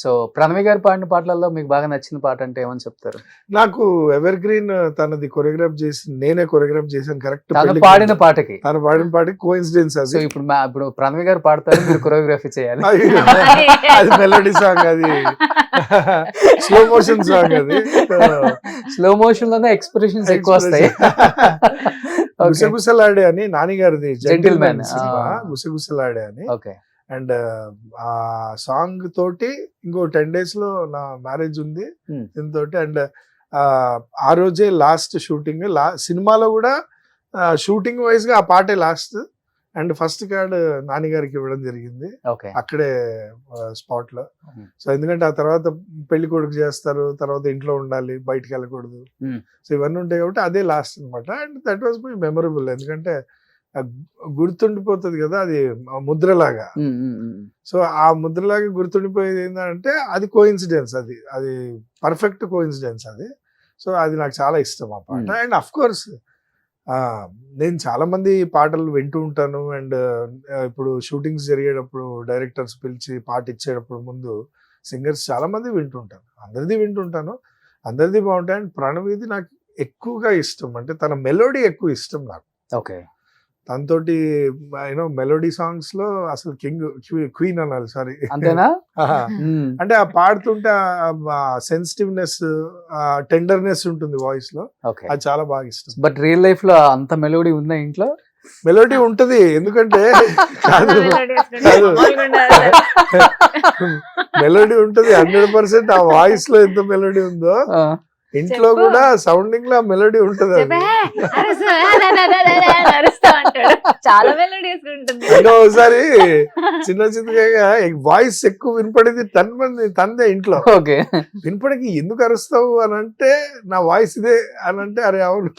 So Pranavi గారు పాడిన పాటలలో మీకు బాగా నచ్చిన పాట అంటే ఏమని చెప్తారు? నాకు ఎవర్ గ్రీన్ తనది కొరియోగ్రాఫ్ చేసి నేనే కొరియోగ్రాఫ్ చేశాను కరెక్ట్. తను పాడిన పాటకి తను పాడిన పాటకి కోఇన్సిడెన్స్ సో అది. ఇప్పుడు ప్రణవి గారు పాడతారు, మీరు కొరియోగ్రఫీ చేయాలి. అయ్యో, అది మెలోడీ సాంగ్, అది స్లో మోషన్ సాంగ్. అది స్లో మోషన్ లోనే ఎక్స్ప్రెషన్స్ ఎక్కువ వస్తాయి. గుసగుసలాడే అని నాని గారిది Gentleman. సినిమా, గుసగుసలాడే అని. ఓకే. అండ్ ఆ సాంగ్ తోటి ఇంకో 10 days లో నా మ్యారేజ్ ఉంది దీంతో. అండ్ ఆ రోజే లాస్ట్ షూటింగ్. సినిమాలో కూడా షూటింగ్ వైజ్ గా ఆ పాటే last. And first card Nani గారికి ఇవ్వడం జరిగింది అక్కడే స్పాట్ లో. సో ఎందుకంటే ఆ తర్వాత పెళ్లి కొడుకు చేస్తారు, తర్వాత ఇంట్లో ఉండాలి, బయటికి వెళ్ళకూడదు. సో ఇవన్నీ ఉంటాయి కాబట్టి అదే లాస్ట్ అనమాట. And that was my memorable. ఎందుకంటే గుర్తుండిపోతుంది కదా, అది ముద్రలాగా. సో ఆ ముద్రలాగా గుర్తుండిపోయేది ఏంటంటే అది కోఇన్సిడెన్స్, అది పర్ఫెక్ట్ కోఇన్సిడెన్స్ అది. సో అది నాకు చాలా ఇష్టం ఆ పాట. అండ్ అఫ్ కోర్స్ నేను చాలా మంది పాటలు వింటూ ఉంటాను. అండ్ ఇప్పుడు షూటింగ్స్ జరిగేటప్పుడు డైరెక్టర్స్ పిలిచి పాట ఇచ్చేటప్పుడు ముందు సింగర్స్ చాలా మంది వింటుంటాను, అందరిది వింటుంటాను, అందరిది బాగుంటాయి. అండ్ ప్రణవిది నాకు ఎక్కువగా ఇష్టం, అంటే తన మెలోడీ ఎక్కువ ఇష్టం నాకు. ఓకే. తనతోటి మెలోడీ సాంగ్స్ లో అసలు క్వీన్ అనాలి, సారీ. అంతేనా? అంటే ఆ పాడుతుంటే సెన్సిటివ్నెస్, టెండర్నెస్ ఉంటుంది వాయిస్ లో, అది చాలా బాగా ఇష్టం. బట్ రియల్ లైఫ్ లో అంత మెలోడీ ఉందా ఇంట్లో? మెలోడీ ఉంటది, ఎందుకంటే మెలోడీ ఉంటది 100%. ఆ వాయిస్ లో ఎంత మెలోడీ ఉందో ఇంట్లో కూడా సౌండింగ్ లో మెలోడీ ఉంటది. చాలా మెలోడీస్ ఉంటుంది. ఒకసారి చిన్న చిన్నగా వాయిస్ ఎక్కువ వినపడేది తందే ఇంట్లో. ఓకే. వినపడికి ఎందుకు అరుస్తావు అని అంటే, నా వాయిస్ ఇదే అని అంటే, అరే అవును